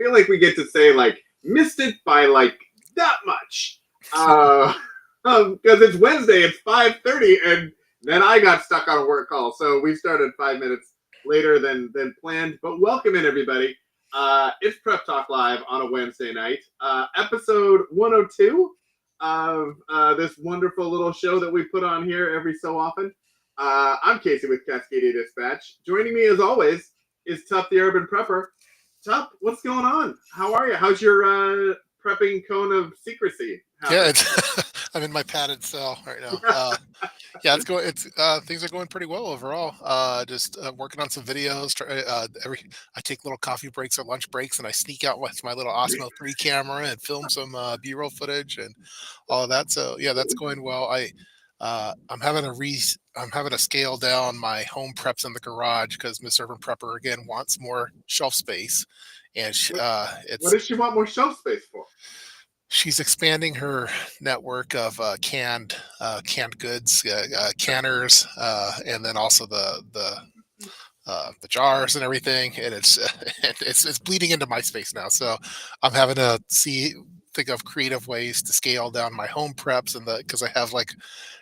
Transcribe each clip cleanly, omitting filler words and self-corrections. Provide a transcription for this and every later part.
feel like we get to say like missed it by like that much. Because it's Wednesday, it's 5:30, and then I got stuck on a work call, so we started 5 minutes later than planned. But welcome in, everybody. It's Prep Talk Live on a Wednesday night, episode 102 of this wonderful little show that we put on here every so often. I'm Casey with Cascadia Dispatch. Joining me, as always, is Tup the Urban Prepper. Tup, what's going on? How are you? How's your prepping cone of secrecy? Yeah, I'm in my padded cell right now. Yeah, it's going. Things are going pretty well overall. Just working on some videos. I take little coffee breaks or lunch breaks, and I sneak out with my little Osmo 3 camera and film some B-roll footage and all of that. So yeah, that's going well. I'm having to scale down my home preps in the garage because Miss Urban Prepper again wants more shelf space, and what does she want more shelf space for? She's expanding her network of canned goods, canners, and then also the jars and everything. And it's bleeding into my space now. So I'm having to think of creative ways to scale down my home preps because I have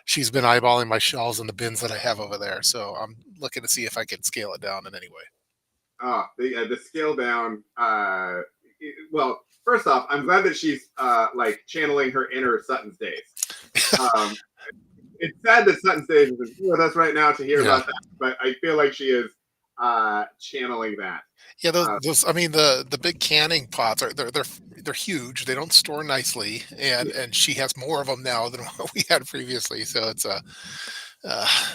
she's been eyeballing my shelves and the bins that I have over there. So I'm looking to see if I can scale it down in any way. The scale down. Well, first off, I'm glad that she's channeling her inner Sutton's days. It's sad that Sutton's days isn't with us right now to hear about that, but I feel like she is channeling that. Yeah, those. I mean, the big canning pots they're huge. They don't store nicely, and she has more of them now than what we had previously. So it's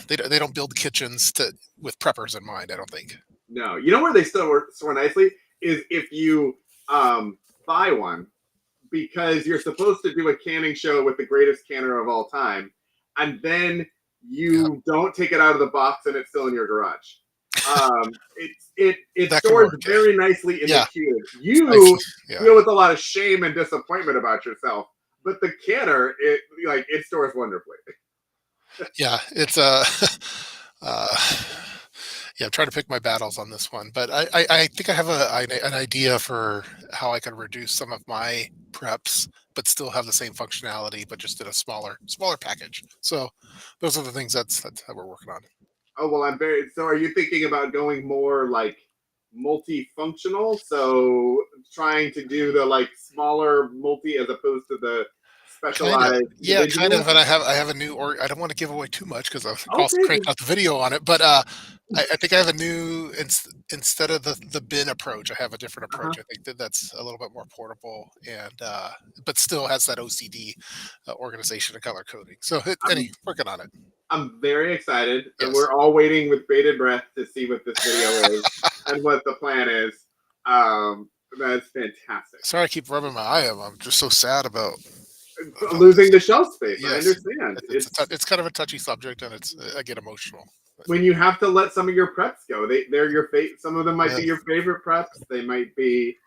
they don't build kitchens with preppers in mind. I don't think. No, you know where they store nicely is if you buy one, because you're supposed to do a canning show with the greatest canner of all time, and then you don't take it out of the box and it's still in your garage. It stores very nicely in the cube. You deal with a lot of shame and disappointment about yourself, but the canner, it stores wonderfully. Yeah, it's yeah, I'm trying to pick my battles on this one, but I think I have an idea for how I can reduce some of my preps, but still have the same functionality, but just in a smaller package. So those are the things that's how we're working on. Oh, well, so are you thinking about going more like multifunctional? So trying to do the smaller multi as opposed to the specialized. Kind of. And I have a new, I don't want to give away too much because I'll also crank out the video on it. But I think I have a new, instead of the bin approach, I have a different approach. I think that's a little bit more portable and but still has that OCD organization and color coding. So working on it. I'm very excited, and we're all waiting with bated breath to see what this video is and what the plan is. That's fantastic. Sorry, I keep rubbing my eye. I'm just so sad about losing the shelf space. Yes. I understand. It's kind of a touchy subject, and I get emotional. When you have to let some of your preps go, they're your some of them might be your favorite preps. They might be.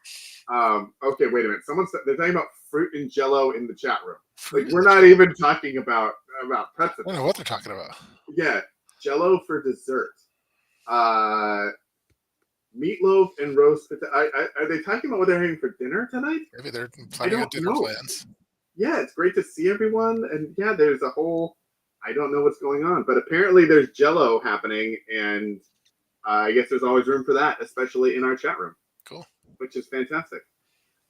Okay, wait a minute. They're talking about fruit and Jello in the chat room. We're not even talking about preps. I don't know what they're talking about. Yeah, Jello for dessert. Meatloaf and roast potato. Are they talking about what they're having for dinner tonight? Maybe they're planning on dinner plans. Yeah, it's great to see everyone. And yeah, there's a whole, I don't know what's going on, but apparently there's Jello happening. And I guess there's always room for that, especially in our chat room. Cool. Which is fantastic.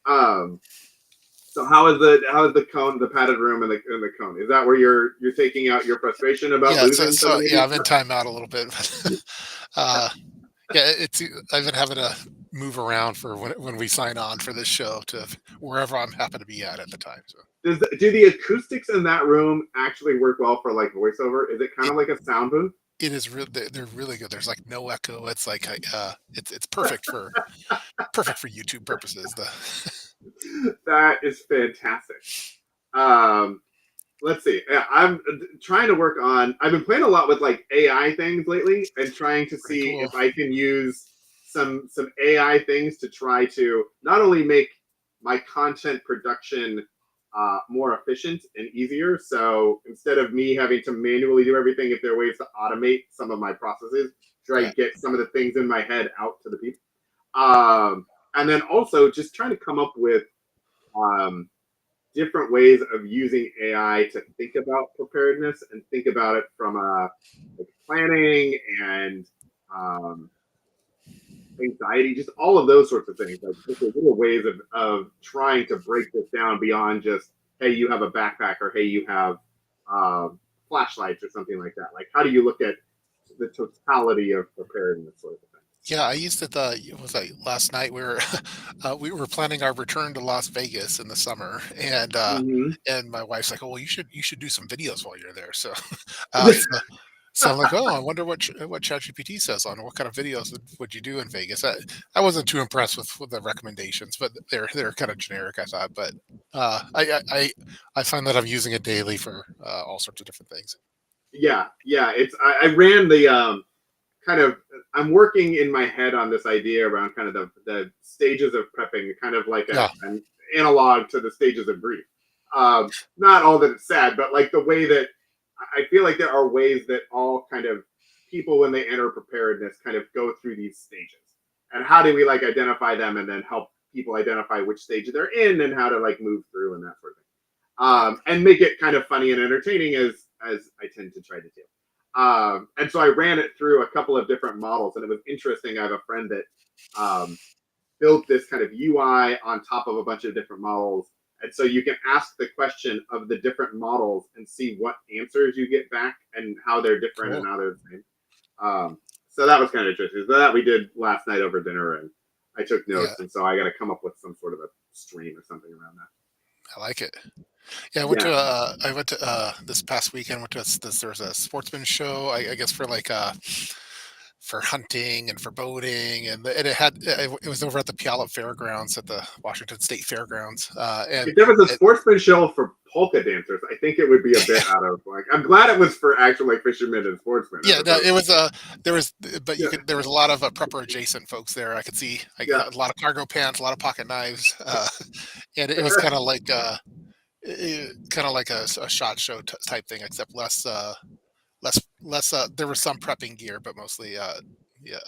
So how is the cone, the padded room and the cone? Is that where you're taking out your frustration about losing? I've been time out a little bit. I've been having to move around for when we sign on for this show to wherever I'm happen to be at the time. So do the acoustics in that room actually work well for voiceover? Is it kind of like a sound booth? It is they're really good. There's no echo. It's it's perfect for YouTube purposes. That is fantastic. Let's see. I'm trying to work on. I've been playing a lot with AI things lately, and trying to see if I can use some AI things to try to not only make my content production more efficient and easier. So instead of me having to manually do everything, if there are ways to automate some of my processes, try to get some of the things in my head out to the people. and then also just trying to come up with um, different ways of using AI to think about preparedness and think about it from like planning and um, anxiety, just all of those sorts of things. Like just little ways of trying to break this down beyond just, hey, you have a backpack, or hey, you have flashlights or something like that. Like, how do you look at the totality of preparedness sort of thing? Yeah, I used it. It was like last night. We were we were planning our return to Las Vegas in the summer, Mm-hmm. and my wife's like, "Oh, well, you should do some videos while you're there." So, uh, so so I'm like, "Oh, I wonder what ChatGPT says on what kind of videos would you do in Vegas." I wasn't too impressed with the recommendations, but they're kind of generic, I thought. But I find that I'm using it daily for all sorts of different things. Yeah. It's I ran the kind of I'm working in my head on this idea around kind of the stages of prepping, kind of like Yeah, an analog to the stages of grief. Not all that it's sad, but like the way that I feel like there are ways that all kind of people when they enter preparedness kind of go through these stages. And how do we like identify them and then help people identify which stage they're in and how to like move through and that sort of thing. right. And make it kind of funny and entertaining as I tend to try to do. And so I ran it through a couple of different models, and it was interesting. I have a friend that built this kind of UI on top of a bunch of different models. And so you can ask the question of the different models and see what answers you get back and how they're different and Cool. how they're the same. So that was kind of interesting. So that we did last night over dinner, and I took Yeah, notes. And so I got to come up with some sort of a stream or something around that. I like it. Yeah, Yeah. I went to this past weekend. Went to there was a sportsman show. I guess for hunting and for boating, and it was over at the Puyallup Fairgrounds at the Washington State Fairgrounds. And If there was a it, sportsman show for polka dancers, I think it would be a bit out of like. I'm glad it was for actual like fishermen and sportsmen as yeah, no, opposed it to was there was, but yeah, there was a lot of prepper adjacent folks there. I could see yeah. a lot of cargo pants, a lot of pocket knives, and it was kind of like a shot show type thing, except less there was some prepping gear, but mostly yeah,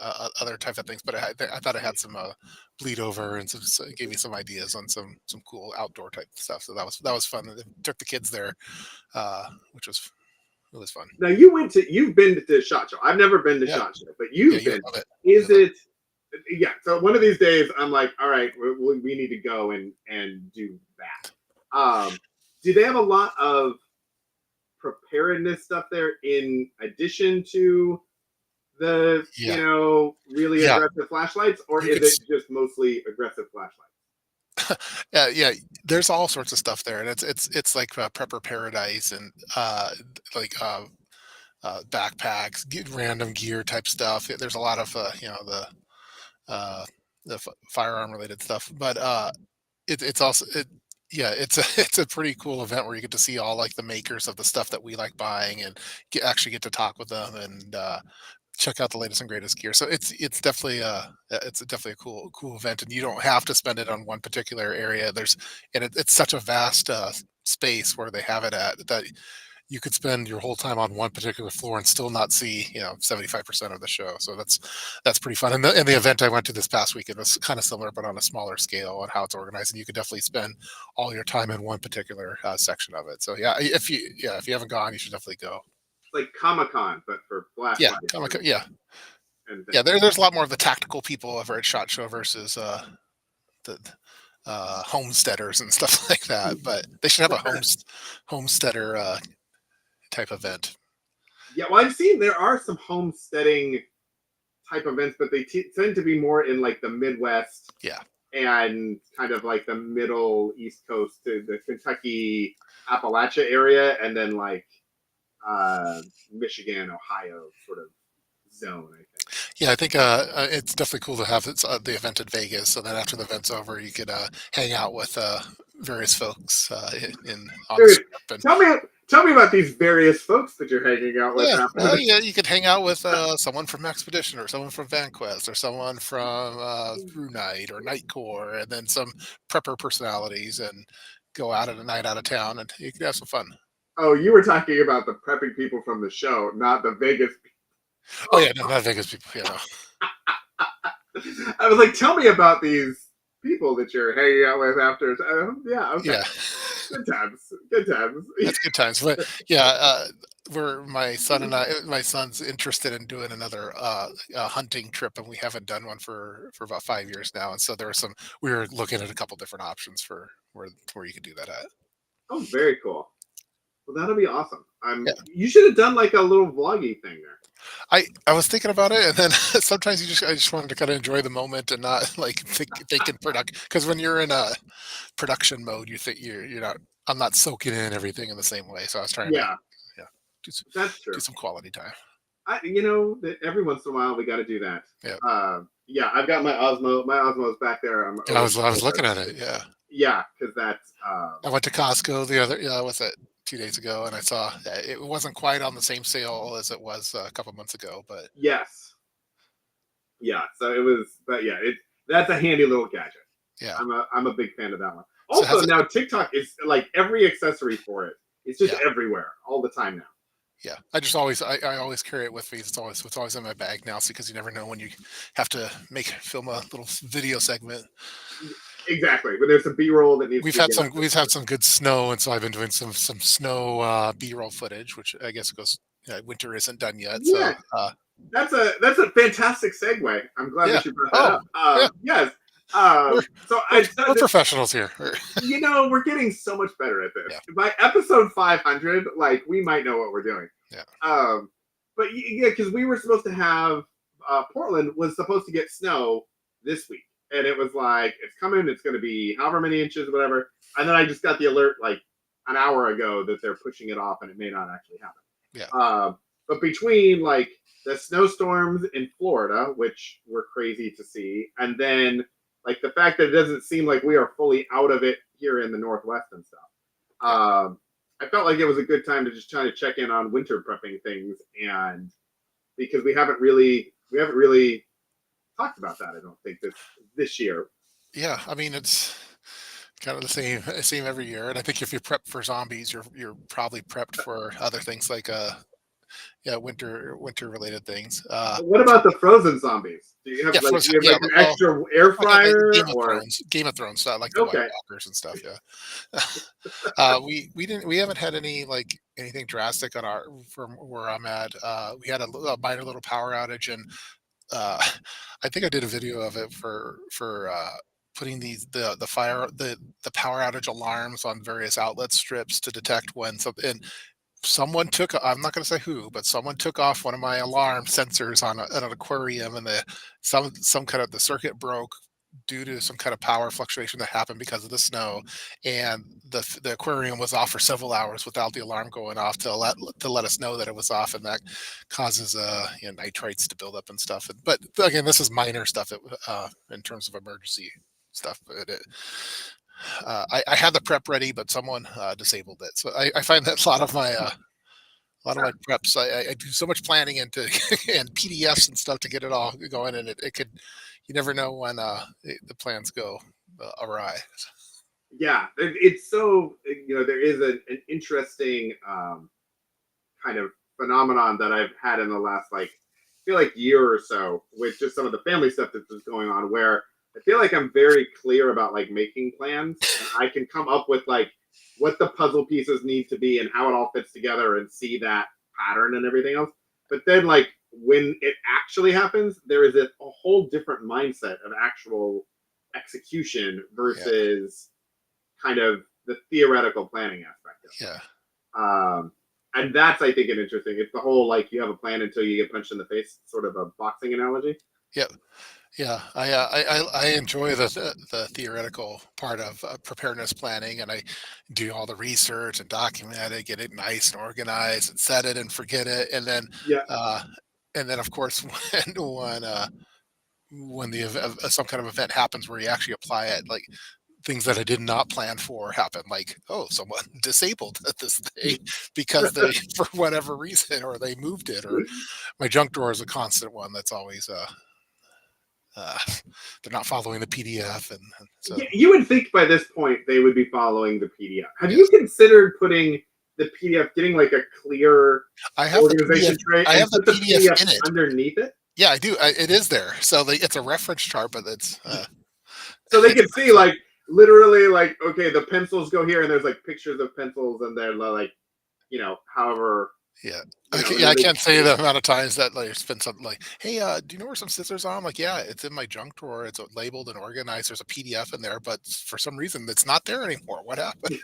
other type of things. But I thought it had some bleed over and it gave me some ideas on some cool outdoor type stuff. So that was fun. They took the kids there, which was it was fun. Now you've been to Shot Show. I've never been to Yeah, Shot Show, but yeah, you've you been. would love it. Is You love it? Yeah. So one of these days, I'm like, all right, we need to go and do that. Do they have a lot of preparedness stuff there in addition to the it. Yeah, really yeah. aggressive flashlights, or You is could it just mostly aggressive flashlights? yeah, yeah. There's all sorts of stuff there, and it's like prepper paradise and like backpacks, random gear type stuff. There's a lot of uh, firearm related stuff, but it's also yeah, it's a it's a pretty cool event where you get to see all like the makers of the stuff that we like buying and actually get to talk with them and check out the latest and greatest gear. So it's definitely a cool event, and you don't have to spend it on one particular area. It's such a vast space where they have it at that you could spend your whole time on one particular floor and still not see 75% of the show. So that's pretty fun. And the event I went to this past weekend was kind of similar, but on a smaller scale on how it's organized. And you could definitely spend all your time in one particular section of it. So if you haven't gone, you should definitely go. It's like Comic Con, but for Yeah, flashlights Yeah, and yeah. things. There's a lot more of the tactical people over at Shot Show versus the homesteaders and stuff like that. But they should have a homesteader type event. Yeah, well, I've seen there are some homesteading type events, but they tend to be more in like the Midwest Yeah. and kind of like the middle East Coast to the Kentucky, Appalachia area, and then like Michigan, Ohio sort of zone. I think. Yeah, I think it's definitely cool to have the event in Vegas. So then after the event's over, you could hang out with various folks on the Dude, strip. And tell me, tell me about these various folks that you're hanging out with yeah, after well, this. yeah, you could hang out with someone from Expedition or someone from VanQuest or someone from Brew Night or Night Core, and then some prepper personalities, and go out at a night out of town, and you could have some fun. Oh, you were talking about the prepping people from the show, not the Vegas. Oh Oh, yeah, no, not Vegas people. Yeah, no. I was like, tell me about these. people that you're hanging out with after. Yeah, okay. Yeah. Good times. Good times. That's good times. But yeah, we're my son and I. My son's interested in doing another hunting trip, and we haven't done one for about 5 years now. And so there were some. We were looking at a couple different options for where you could do that at. Oh, very cool. Well, that'll be awesome. Yeah, You should have done like a little vloggy thing there. I was thinking about it, and then sometimes I just wanted to kind of enjoy the moment and not like think in production, because when you're in a production mode, you think you're not. I'm not soaking in everything in the same way. So I was trying to, Yeah, yeah, do some, that's do true. some quality time. Every once in a while we got to do that. Yeah. Yeah, I've got my Osmo. My Osmo's back there. I'm Yeah, always I was looking at it. Yeah. yeah, because that's I went to Costco the other, yeah, what's that, 2 days ago, and I saw it wasn't quite on the same sale as it was a couple months ago, but yes, yeah. So it was, but yeah, that's a handy little gadget. yeah. I'm a big fan of that one. So Also, has it? now TikTok is like every accessory for it. It's just Yeah, everywhere all the time now. yeah. I always carry it with me. It's always in my bag now, because you never know when you have to film a little video segment. Exactly, but there's some B-roll that needs to get up. We've had some good snow, and so I've been doing some snow B-roll footage, which I guess goes. Winter isn't done yet, so Yeah, that's a fantastic segue. I'm glad yeah. that you brought that Oh, up. yeah. Yes. We're So we're professionals here. we're getting so much better at this. Yeah, By episode 500, like we might know what we're doing. yeah, But yeah, because we were supposed to have Portland was supposed to get snow this week, and it was like it's coming. It's going to be however many inches, whatever. And then I just got the alert like an hour ago that they're pushing it off, and it may not actually happen. yeah, But between like the snowstorms in Florida, which were crazy to see, and then like the fact that it doesn't seem like we are fully out of it here in the Northwest and stuff. yeah. I felt like it was a good time to just try to check in on winter prepping things, and because we haven't really talked about that. I don't think this year. Yeah, I mean, it's kind of the same every year, and I think if you prep for zombies, you're probably prepped for other things like yeah, winter related things. What about the frozen zombies? Do you have Yeah, like frozen, you have yeah, like an well, extra air like fryer or Game of Thrones, like the White okay? Walkers and stuff. Yeah, we haven't had any like anything drastic on our from where I'm at. We had a minor little power outage, and uh, I think I did a video of it for putting the power outage alarms on various outlet strips to detect when something. And someone took, I'm not going to say who, but someone took off one of my alarm sensors on an aquarium, and some kind of the circuit broke due to some kind of power fluctuation that happened because of the snow, and the aquarium was off for several hours without the alarm going off to let us know that it was off, and that causes nitrites to build up and stuff. But again, this is minor stuff in terms of emergency stuff. But I had the prep ready, but someone disabled it. So I find that a lot of my preps, I do so much planning into and PDFs and stuff to get it all going, and it could, you never know when the plans go awry. Yeah, it's so there is an interesting kind of phenomenon that I've had in the last like I feel like year or so with just some of the family stuff that's just going on where I feel like I'm very clear about like making plans and I can come up with like what the puzzle pieces need to be and how it all fits together and see that pattern and everything else. But then like when it actually happens, there is a whole different mindset of actual execution Yeah, versus kind of the theoretical planning aspect of yeah, it. And that's I think an interesting. It's the whole like you have a plan until you get punched in the face, sort of a boxing analogy. yeah. Yeah, I enjoy the theoretical part of preparedness planning, and I do all the research and document it, get it nice and organized, and set it and forget it, Yeah, uh, and then of course when some kind of event happens where you actually apply it, like things that I did not plan for happen, like oh, someone disabled this thing because they for whatever reason, or they moved it, or my junk drawer is a constant one that's always uh, they're not following the PDF, and so yeah. You would think by this point they would be following the PDF. Have you yes, considered putting the PDF, getting like a clear I have the PDF. organization tray I and have the put the PDF PDF in it. underneath it? Yeah, I do. It is there, so it's a reference chart, but it's So they can see like literally like okay, the pencils go here, and there's like pictures of pencils, and they're like however Yeah. and Yeah, I then they can't can say see it. the amount of times that, like, it's been something like, "Hey, do you know where some scissors are?" I'm like, "Yeah, it's in my junk drawer. It's, labeled and organized. There's a PDF in there, but for some reason, it's not there anymore. What happened?"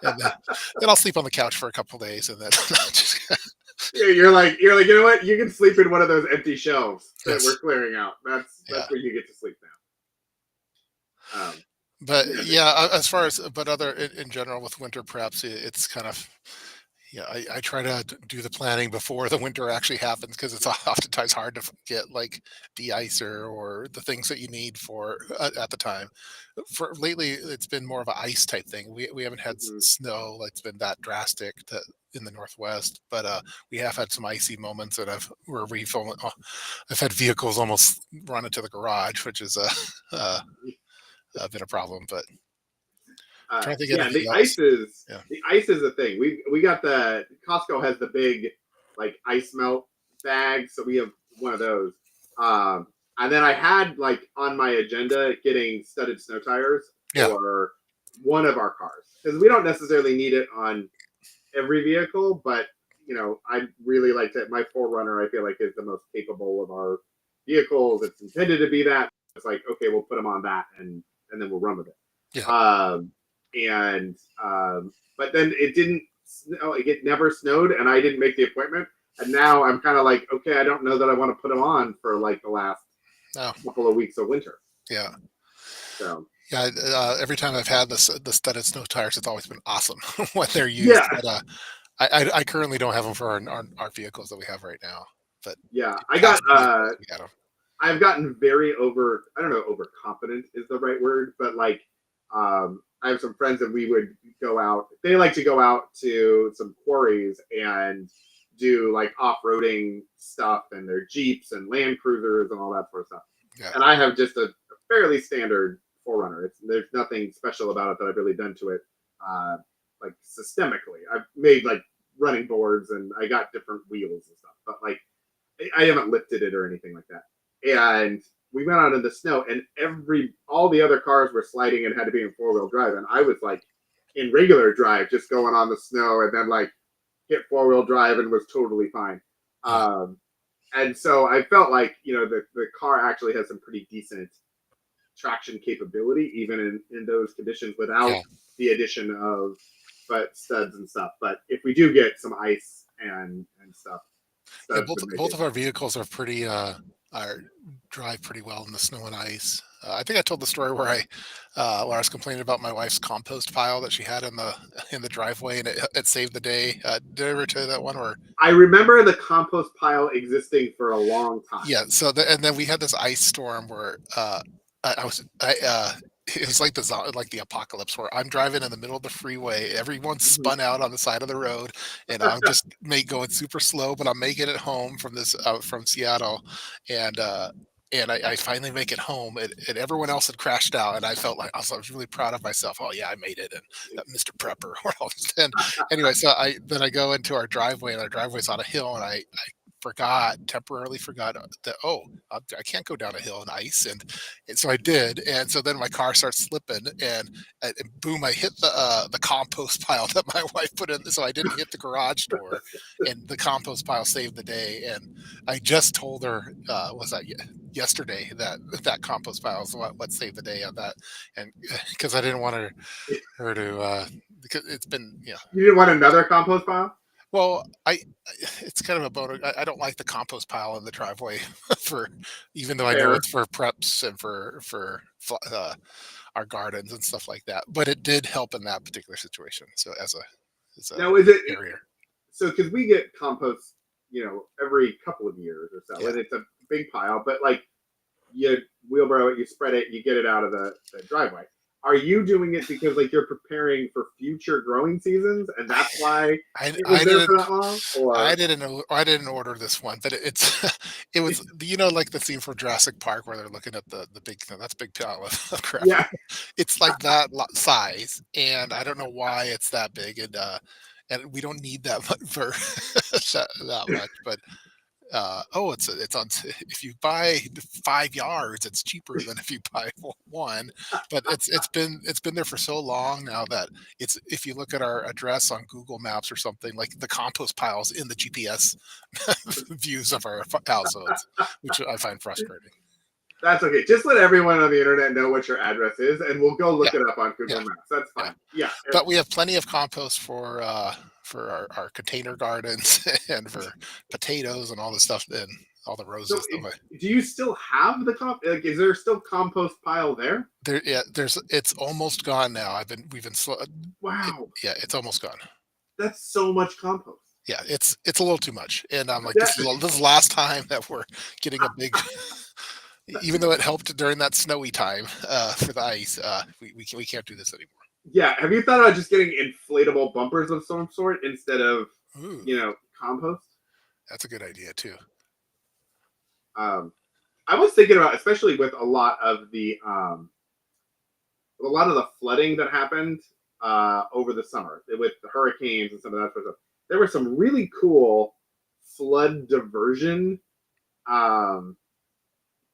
And then I'll sleep on the couch for a couple days, and then just Yeah, you're like you know what? You can sleep in one of those empty shelves that we're yes. clearing out. That's Yeah. where you get to sleep now. But, Yeah, yeah, as far as but other in general with winter preps, it's kind of yeah, I try to do the planning before the winter actually happens because it's oftentimes hard to get like de-icer or the things that you need for at the time. For lately, it's been more of a ice type thing. We haven't had mhm, snow like it's been that drastic in the northwest, but we have had some icy moments, and I've had vehicles almost run into the garage, which is uh, been a problem. But trying to think of yeah, anything else. Yeah, the ice is a thing. We got the Costco has the big like ice melt bag, so we have one of those. Um, and then I had like on my agenda getting studded snow tires yeah, for one of our cars because we don't necessarily need it on every vehicle, but I really like to. My Forerunner, I feel like, is the most capable of our vehicles. It's intended to be that. It's like okay, we'll put them on that, and then we'll run with it. yeah. Um, and but then it didn't snow. It never snowed, and I didn't make the appointment. And now I'm kind of like, okay, I don't know that I want to put them on for like the last No, couple of weeks of winter. yeah. So Yeah, every time I've had the studded snow tires, it's always been awesome when they're used. yeah, But I currently don't have them for our vehicles that we have right now. But yeah, past vehicles, we got them. I've gotten very I don't know, overconfident is the right word, but like, I have some friends that we would go out. They like to go out to some quarries and do like off roading stuff and their Jeeps and Land Cruisers and all that sort of stuff. Yeah, And I have just a fairly standard Forerunner. There's nothing special about it that I've really done to it, uh, like systemically. I've made like running boards and I got different wheels and stuff, but like I haven't lifted it or anything like that. And we went out in the snow, and all the other cars were sliding and had to be in 4-wheel drive, and I was like in regular drive, just going on the snow, and then like hit 4-wheel drive and was totally fine. yeah, Um, and so I felt like the car actually has some pretty decent traction capability, even in those conditions, without yeah. the addition of but studs and stuff. But if we do get some ice and stuff, Yeah, studs would make both it. of our vehicles are pretty are drive pretty well in the snow and ice. I think I told the story where I was complaining about my wife's compost pile that she had in the driveway, and it saved the day. Did I ever tell you that one? Or I remember the compost pile existing for a long time. yeah, and then we had this ice storm where I was I it was like like the apocalypse where I'm driving in the middle of the freeway, everyone's Mhm. spun out on the side of the road, and I'm just going super slow, but I'm making it home from Seattle, and I finally make it home, and everyone else had crashed out, and I was really proud of myself. Oh yeah, I made it, and that Mr. Prepper. And anyway, so I go into our driveway, and our driveway's on a hill, and I temporarily forgot that I can't go down a hill in ice, and so I did, and so then my car starts slipping, and boom, I hit the compost pile that my wife put in, so I didn't hit the garage door, and the compost pile saved the day. And I just told her was that yesterday that compost pile is what saved the day on that, and because I didn't want her to because it's been You didn't want another compost pile? well, it's kind of a bone. I don't like the compost pile in the driveway for, even though I know Fair. it's for preps and for our gardens and stuff like that. But it did help in that particular situation. So as a Now, is it barrier, so? Because we get compost, every couple of years or so, yeah. and it's a big pile. But like, you wheelbarrow it, you spread it, you get it out of the driveway. Are you doing it because like you're preparing for future growing seasons, and that's why it was I there for didn't that long? Or I didn't order this one, but it's it was like the scene from Jurassic Park where they're looking at the big thing. That's a big pile of crap. yeah, It's like that size, and I don't know why it's that big, and we don't need that much for that much, but oh, it's on if you buy 5 yards, it's cheaper than if you buy one. But it's been there for so long now that it's if you look at our address on Google Maps or something, like the compost piles in the GPS views of our households, which I find frustrating. That's okay. Just let everyone on the internet know what your address is, and we'll go Yeah, look it up on yeah, Google Maps. That's yeah. fine. Yeah. But we have plenty of compost for our container gardens and for potatoes and all the stuff and all the So, roses that way. do you still have the Like, is there still compost pile there? There, yeah, it's almost gone now. We've been slow. Wow, Yeah, it's almost gone. that's so much compost. Yeah, it's a little too much, and I'm like, That, this is the last time that we're getting a big. Even though it helped during that snowy time for the ice, we can't do this anymore. yeah. Have you thought about just getting inflatable bumpers of some sort instead of, Ooh, compost? that's a good idea too. Um, I was thinking about, especially with a lot of the flooding that happened over the summer with the hurricanes and some of that sort of stuff. There were some really cool flood diversion um,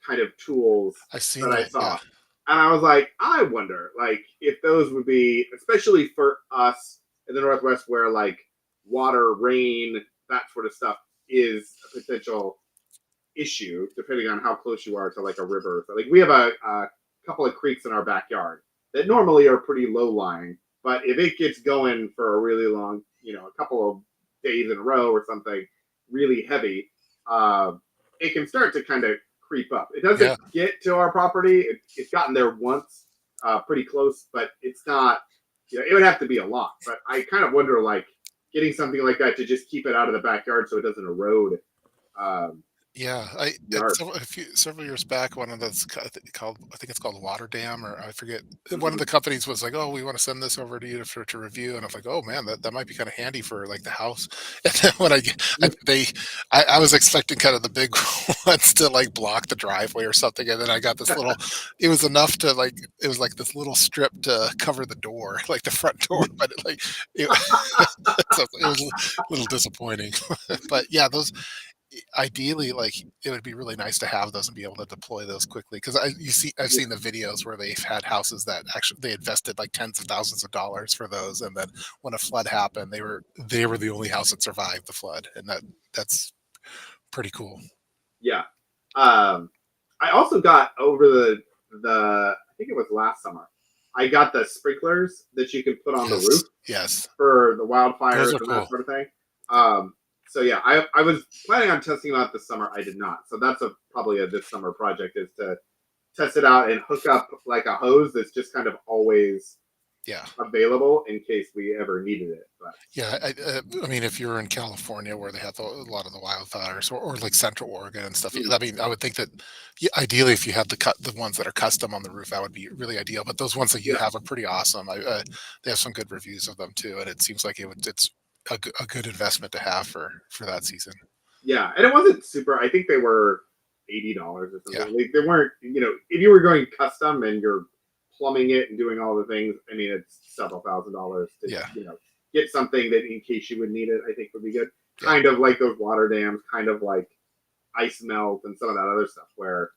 kind of tools I've seen that I that. Yeah, saw, and I was like, I wonder, like, if those would be, especially for us in the Northwest, where like water, rain, that sort of stuff is a potential issue, depending on how close you are to like a river. So, like, we have a couple of creeks in our backyard that normally are pretty low lying, but if it gets going for a really long, a couple of days in a row or something really heavy, uh, it can start to kind of creep up. It doesn't yeah, get to our property. It's gotten there once, pretty close, but it's not. It would have to be a lot. But I kind of wonder, like, getting something like that to just keep it out of the backyard so it doesn't erode um, yeah. yard. Several years back, one of those called I think it's called Water Dam, or I forget. One of the companies was like, "Oh, we want to send this over to you to review," and I'm like, "Oh man, that might be kind of handy for like the house." And then when I was expecting kind of the big ones to like block the driveway or something, and then I got this little. It was enough to like it was like this little strip to cover the door, like the front door, but it, so it was a little disappointing. But yeah, those ideally, like, it would be really nice to have those and be able to deploy those quickly because I've Yeah, seen the videos where they've had houses that actually they invested like tens of thousands of dollars for those, and then when a flood happened, they were the only house that survived the flood, and that's pretty cool. yeah. Um, I also got over I think it was last summer. I got the sprinklers that you can put on the roof Yes, yes, for the wildfires those are and that cool. sort of thing. So yeah, I was planning on testing them out this summer. I did not. So that's probably a this summer project, is to test it out and hook up like a hose that's just kind of always Yeah. available in case we ever needed it. But Yeah, I mean, if you're in California where they have a lot of the wildfires, or like Central Oregon and stuff, mm, I mean, I would think that yeah, ideally, if you had the ones that are custom on the roof, that would be really ideal. But those ones that you yeah, have are pretty awesome. They have some good reviews of them too, and it seems like it's a good investment to have for that season. yeah, and it wasn't super. I think they were $80 or Yeah, something. They weren't. If you were going custom and you're plumbing it and doing all the things, I mean, it's several $1,000s to yeah, get something that in case you would need it. I think would be good. yeah, Kind of like those water dams, kind of like ice melt and some of that other stuff. Where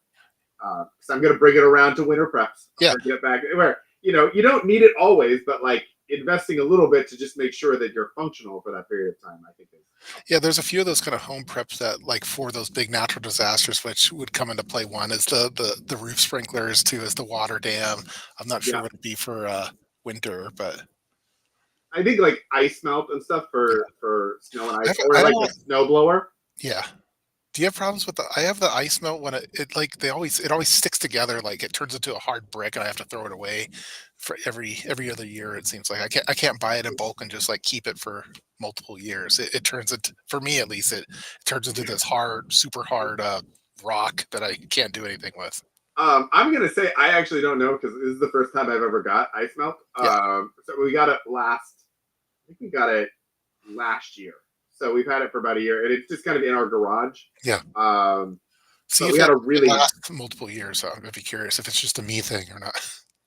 because I'm going to bring it around to winter preps. I'm yeah. going to get back where you don't need it always, but like investing a little bit to just make sure that you're functional for that period of time, I think is Yeah, there's a few of those kind of home preps that, like, for those big natural disasters, which would come into play. One is the roof sprinklers, two is the water dam. I'm not sure yeah. what it'd be for winter, but I think like ice melt and stuff yeah. for snow and ice, or I like don't. a snow blower. Yeah. Do you have problems with the? I have the ice melt when it like it always sticks together, like it turns into a hard brick, and I have to throw it away for every other year. It seems like I can't buy it in bulk and just like keep it for multiple years. It turns into, for me at least, it turns into this hard, super hard rock that I can't do anything with. I'm gonna say I actually don't know because this is the first time I've ever got ice melt. Yeah, So we got it last. I think we got it last year. So we've had it for about a year, and it's just kind of in our garage. yeah. See But if we had a it really lasts multiple years. I'd be curious if it's just a me thing or not.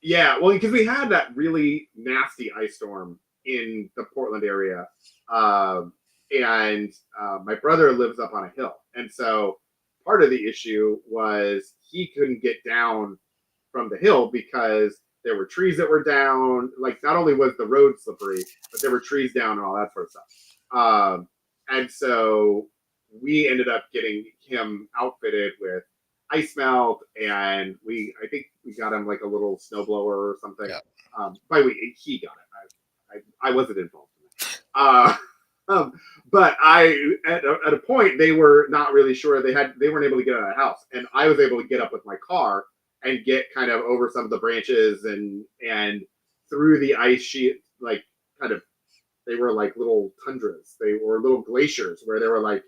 Yeah, well, because we had that really nasty ice storm in the Portland area, and my brother lives up on a hill, And so part of the issue was he couldn't get down from the hill because there were trees that were down. Like not only was the road slippery, but there were trees down and all that sort of stuff. And so we ended up getting him outfitted with ice melt, and I think we got him like a little snowblower or something. Yeah. By the way, he got it. I wasn't involved in that. But at a point they were not really sure. They weren't able to get out of the house, and I was able to get up with my car and get kind of over some of the branches and through the ice sheet, like kind of they were like little tundras. They were little glaciers where there were like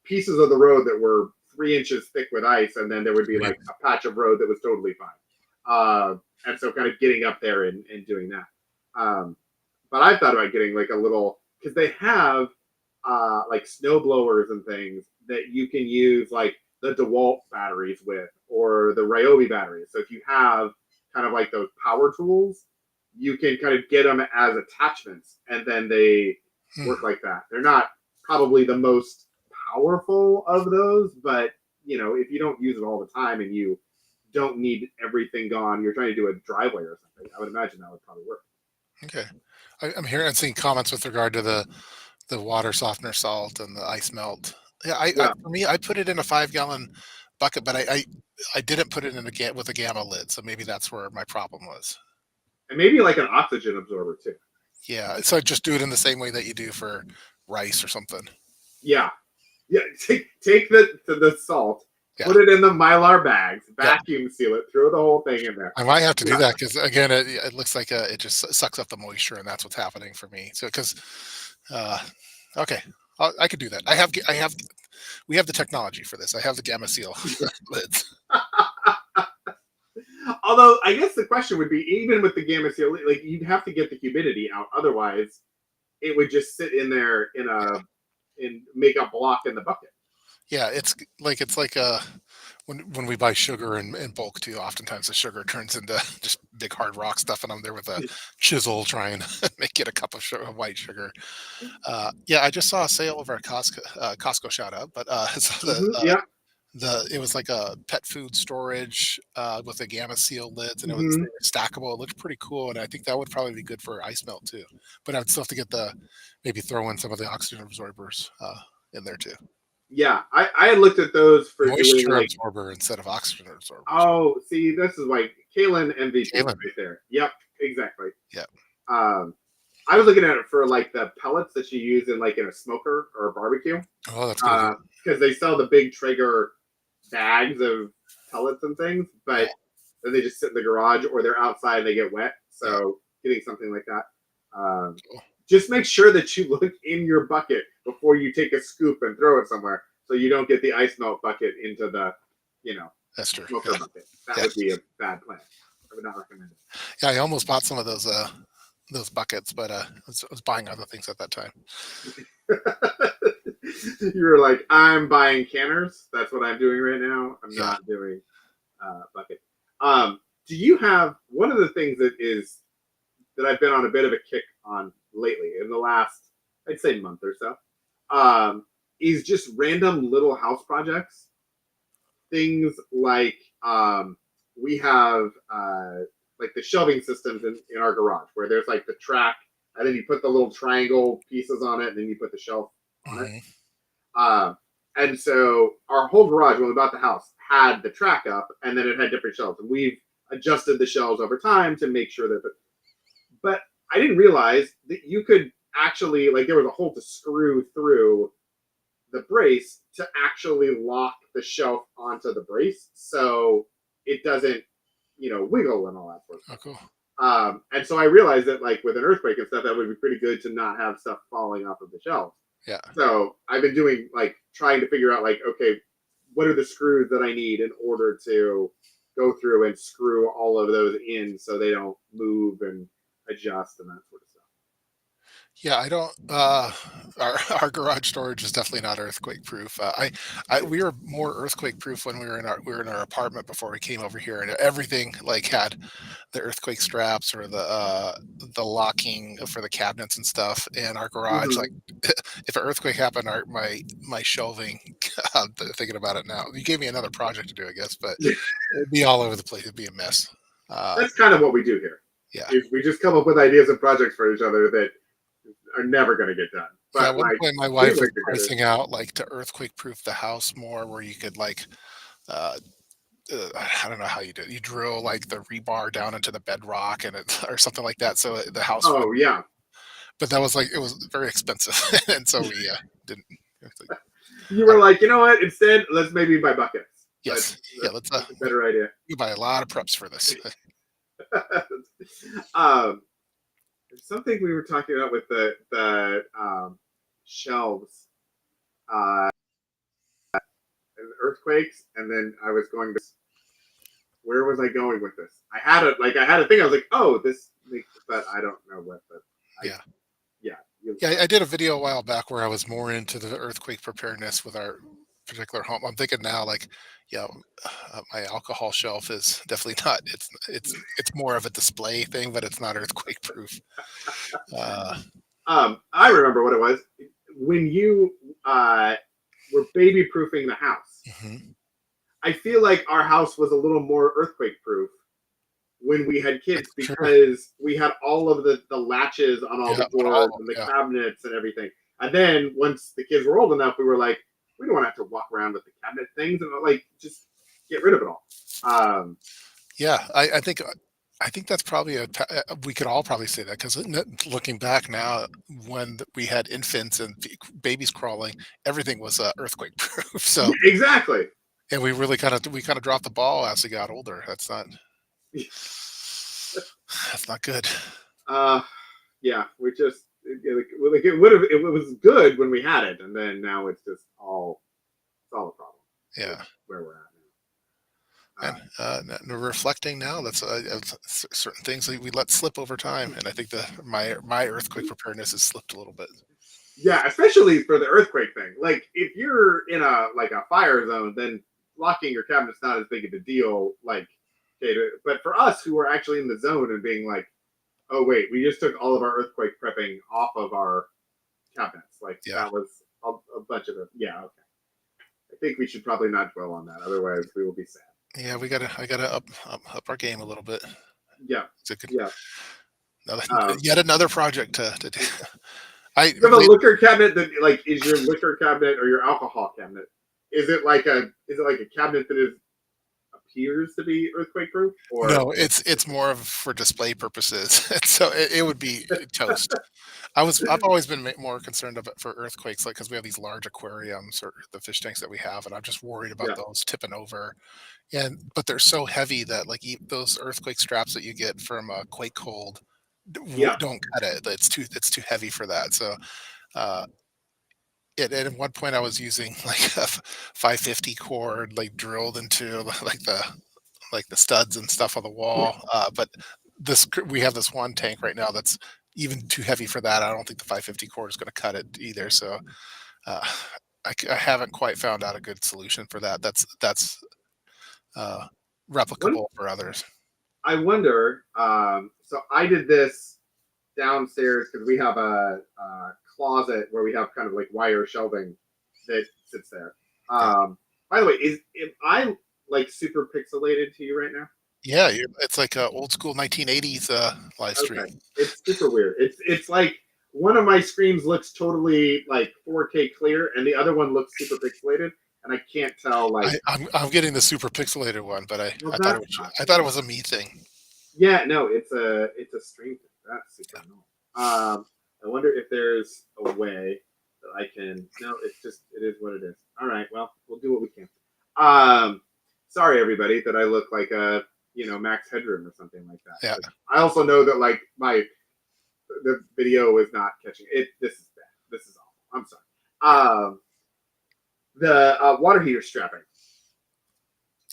pieces of the road that were 3 inches thick with ice, and then there would be like a patch of road that was totally fine. And so kind of getting up there and doing that. But I thought about getting like a little, because they have like snow blowers and things that you can use like the DeWalt batteries with, or the Ryobi batteries. So if you have kind of like those power tools, you can kind of get them as attachments, and then they work like that. They're not probably the most powerful of those, but if you don't use it all the time and you don't need everything gone, you're trying to do a driveway or something, I would imagine that would probably work. Okay. I'm seeing comments with regard to the water softener salt and the ice melt. Yeah, Yeah, for me, I put it in a 5 gallon bucket, but I didn't put it in with a gamma lid, so maybe that's where my problem was. and maybe like an oxygen absorber too. Yeah, so just do it in the same way that you do for rice or something. Yeah, yeah. Take the salt, Yeah, put it in the Mylar bags, vacuum seal it, throw the whole thing in there. I might have to do Yeah. that because again, it looks like it just sucks up the moisture, and that's what's happening for me. So because, uh, okay, I could do that. We have the technology for this. I have the gamma seal lids. Although I guess the question would be, even with the gamma seal, like you'd have to get the humidity out, otherwise it would just sit in there and make a block in the bucket. Yeah, it's like when we buy sugar in bulk too. Oftentimes the sugar turns into just big hard rock stuff, and I'm there with a chisel trying to make it a cup of white sugar. Yeah, I just saw a sale over at Costco. Costco shout out, but so Yeah. it was like a pet food storage with a gamma seal lids, and they Hmm. were stackable. It looked pretty cool, and I think that would probably be good for ice melt too. But I'd still have to get maybe throw in some of the oxygen absorbers in there too. Yeah. I had looked at those for doing Moisture like, absorber instead of oxygen absorbers. oh, see, this is like Kalen MVP Kalen. right there. Yep, exactly. Yeah. Um, I was looking at it for like the pellets that you use in a smoker or a barbecue, Oh, that's good. because they sell the big Traeger bags of pellets and things, Yeah. but then they just sit in the garage or they're outside and they get wet. Yeah. So getting something like that. Cool. Just make sure that you look in your bucket before you take a scoop and throw it somewhere, so you don't get the ice melt bucket into the, That's true. smoker Yeah. bucket. That Yeah. would be a bad plan. I would not recommend it. Yeah. I almost bought some of those buckets, but I was buying other things at that time. You were like, I'm buying canners. That's what I'm doing right now. I'm Yeah. not doing bucket. Do you have one of the things that I've been on a bit of a kick on lately in the last, I'd say, month or so, is just random little house projects. Things like we have like the shelving systems in our garage where there's like the track, and then you put the little triangle pieces on it, and then you put the shelf on it. Mhm. And so our whole garage, when we bought the house, had the track up, and then it had different shelves. And we've adjusted the shelves over time to make sure that. But I didn't realize that you could actually, like, there was a hole to screw through the brace to actually lock the shelf onto the brace, so it doesn't, wiggle and all that sort of Oh, stuff. cool. And so I realized that, like, with an earthquake and stuff, that would be pretty good to not have stuff falling off of the shelves. Yeah. So I've been doing like trying to figure out like, okay, what are the screws that I need in order to go through and screw all of those in so they don't move and adjust and that sort of stuff. Yeah, I don't. Our garage storage is definitely not earthquake proof. We were more earthquake proof when we were in our apartment before we came over here, and everything like had the earthquake straps or the locking for the cabinets and stuff. And our garage, Mm-hmm. like, if an earthquake happened, my shelving Thinking about it now. You gave me another project to do, I guess, but it'd be all over the place. It'd be a mess. That's kind of what we do here. Yeah. Is we just come up with ideas and projects for each other that are never going to get done. Yeah, But at one like point my we wife was work together. pricing out like to earthquake proof the house more, where you could like uh, I don't know how you do it. You drill like the rebar down into the bedrock and it or something like that, so the house would. Oh yeah, But that was like it was very expensive, and so we didn't. It's like, you uh, were like, you know what? Instead, let's maybe buy buckets. yes, yeah. That's a better idea. You buy a lot of preps for this. um, something we were talking about with the shelves uh, and earthquakes, and then I was going to. Where was I going with this? I had a thing. I was like, oh, this makes, but I don't know what the. I, Yeah, yeah. yeah. I did a video a while back where I was more into the earthquake preparedness with our particular home. I'm thinking now, like, yeah, my alcohol shelf is definitely not. It's more of a display thing, but it's not earthquake proof. Uh, I remember what it was when you were baby proofing the house. mhm. I feel like our house was a little more earthquake proof when we had kids That's true. because we had all of the latches on all Yeah, the doors and the yeah, cabinets and everything. And then once the kids were old enough, we were like, we don't want to have to walk around with the cabinet things and like just get rid of it all. yeah. I think that's probably we could all probably say that because looking back now, when we had infants and babies crawling, everything was earthquake proof. So, Exactly. and we kind of dropped the ball as we got older. That's not good. Uh, yeah, we just it would have it was good when we had it, and then now it's all a problem with Yeah. where we're at now. And reflecting now, certain things that we let slip over time, and I think my earthquake preparedness has slipped a little bit. Yeah, especially for the earthquake thing. Like if you're in a fire zone, then locking your cabinet's not as big of a deal. Like, okay, but for us who were actually in the zone and being like, oh wait, we just took all of our earthquake prepping off of our cabinets. Like Yeah, that was a bunch of it. Yeah, okay. I think we should probably not dwell on that. Otherwise, we will be sad. yeah, I gotta up our game a little bit. Yeah, It's a good, yeah. another, Um, yet another project to do. I you have a late, liquor cabinet that like is your liquor cabinet or your alcohol cabinet? Is it like a cabinet that appears to be earthquake proof or no, it's more of for display purposes. So it would be toast. I've always been more concerned of it for earthquakes, like because we have these large aquariums or the fish tanks that we have, and I'm just worried about yeah, those tipping over. And but they're so heavy that like those earthquake straps that you get from Quake Hold yeah, don't cut it. It's too heavy for that. So uh, and at one point I was using like a 550 cord like drilled into like the studs and stuff on the wall. But we have this one tank right now that's even too heavy for that. I don't think the 550 cord is going to cut it either. So uh, I haven't quite found out a good solution for that. That's uh, one replicable for others. I wonder. So I did this downstairs because we have a closet where we have kind of like wire shelving that sits there. Yeah, By the way, is am I like super pixelated to you right now? yeah. It's like a old school 1980s live Okay, stream. it's super weird. It's like one of my screens looks totally like 4K clear, and the other one looks super pixelated, and I can't tell like. I'm getting the super pixelated one, but Well, that's not. I thought it was a me thing. Yeah, no, it's a stream thing. That's super annoying. I wonder if there's a way that I can. No, it is what it is. All right, well, we'll do what we can. Um, sorry everybody that I look like a max headroom or something like that. Yeah, But I also know that like the video is not catching it. This is bad. This is awful. I'm sorry. yeah, The water heater strapping.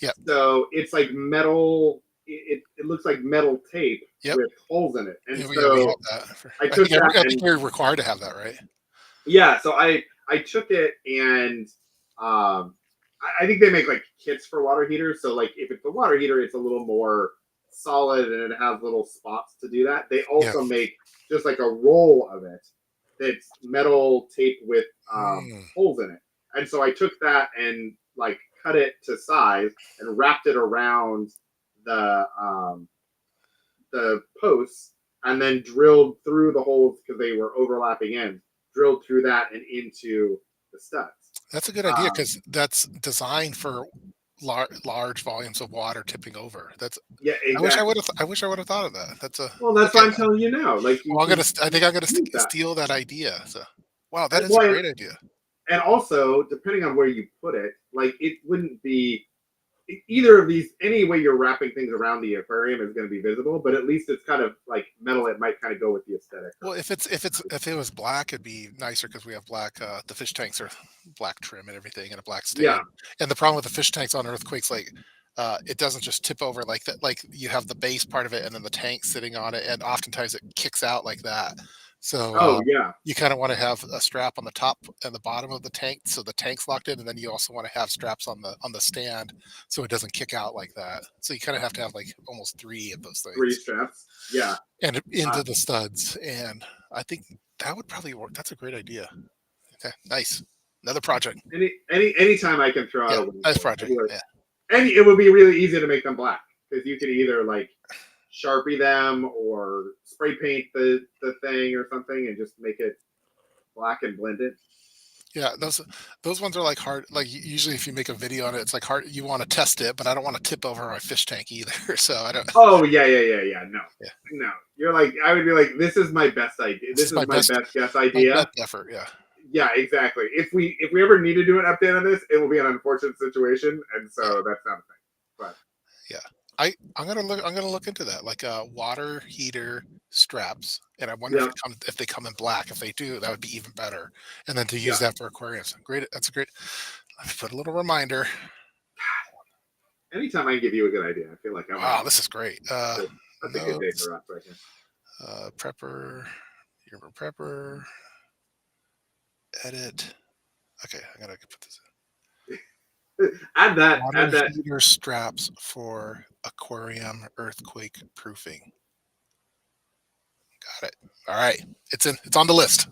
yeah, So it's like metal. It looks like metal tape yep. with holes in it, and Yeah, we have so that. I took that I think and you're required to have that, right? yeah, so I took it and I think they make like kits for water heaters. So like if it's a water heater, it's a little more solid and it has little spots to do that. They Yeah. also make just like a roll of it that's metal tape with Mm, holes in it. And so I took that and like cut it to size and wrapped it around the posts, and then drilled through the holes because they were overlapping ends. Drilled through that and into the studs. That's a good idea Um, because that's designed for large volumes of water tipping over. That's yeah, I wish I exactly. would have. I wish I would have thought of that. That's a Well, that's why okay. I'm telling you now. Like you Well, can I think I'm gonna use that. steal that idea. So, wow, that is a Well, great idea. and also depending on where you put it, like it wouldn't be either of these. Any way you're wrapping things around the aquarium is going to be visible, but at least it's kind of like metal. It might kind of go with the aesthetic. Well, if it was black, it'd be nicer because we have black. The fish tanks are black trim and everything, and a black Yeah. stain. And the problem with the fish tanks on earthquakes, like, it doesn't just tip over like that. Like you have the base part of it, and then the tank sitting on it, and oftentimes it kicks out like that. So Oh yeah. you kind of want to have a strap on the top and the bottom of the tank, so the tank's locked in, and then you also want to have straps on the stand, so it doesn't kick out like that. So you kind of have to have like almost three of those Three things straps. Yeah. and Uh, into the studs. And I think that would probably work. That's a great idea. Okay, nice. Another project. anytime I can throw out Yeah, a wing nice foil, I project. do it. Yeah. And it would be really easy to make them black because you could either like Sharpie them or spray paint the thing or something and just make it black and blend it. Yeah, those ones are like hard. Like usually, if you make a video on it, it's like hard. You want to test it, but I don't want to tip over my fish tank either. So I don't. Oh yeah. No, Yeah, no. You're like I would be like, this is my best idea. this This is is my best guess idea. best effort. Yeah, Yeah, exactly. If we ever need to do an update on this, it will be an unfortunate situation, and yeah, so that's not a thing. But yeah. I'm gonna look into that, like water heater straps, and I wonder yeah, if they come in black. If they do, that would be even better. And then to use yeah. that for aquariums, great. That's a great. Let me put a little reminder. Anytime I can give you a good idea, I feel like I'm Wow, this is great. that's a good day Notes, for us right here. prepper, humor prepper, edit. Okay, I gotta put this Add in. that. Add Water that. heater straps for aquarium earthquake proofing. Got it. All right, it's in. It's on the list.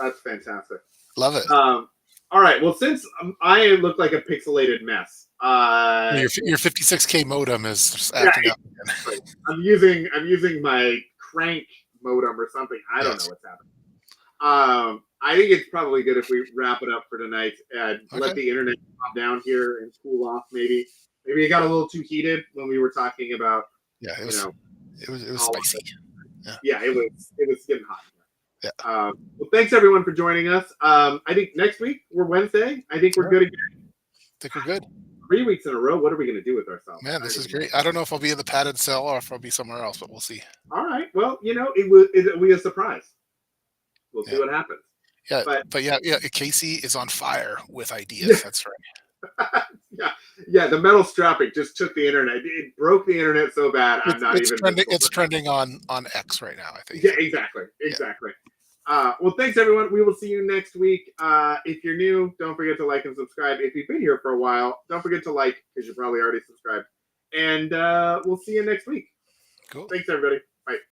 That's fantastic. Love it. All right. Well, since I look like a pixelated mess, Your 56K modem is just yeah, acting up. exactly. I'm using my crank modem or something. I don't know Yes. what's happening. I think it's probably good if we wrap it up for tonight and let Okay. the internet calm down here and cool off. Maybe it got a little too heated when we were talking about Yeah, you know it was all of spicy. it. Yeah. Yeah, it was getting hot. Yeah. Well, thanks everyone for joining us. I think next week we're Wednesday. I think we're All right. good again. I think we're good. 3 weeks in a row. What are we going to do with ourselves? Man, this is great. I don't know if I'll be in the padded cell or if I'll be somewhere else, but we'll see. All right. Well, it'll be a surprise. We'll see Yeah. what happens. Yeah. But But yeah, Casey is on fire with ideas. That's right. yeah, the metal strapping just took the internet. It broke the internet so bad. I'm not It's even trending. visible It's trending on X right now, I think. Yeah, exactly. Well, thanks everyone. We will see you next week. If you're new, don't forget to like and subscribe. If you've been here for a while, don't forget to like because you're probably already subscribed. And we'll see you next week. Cool. Thanks everybody.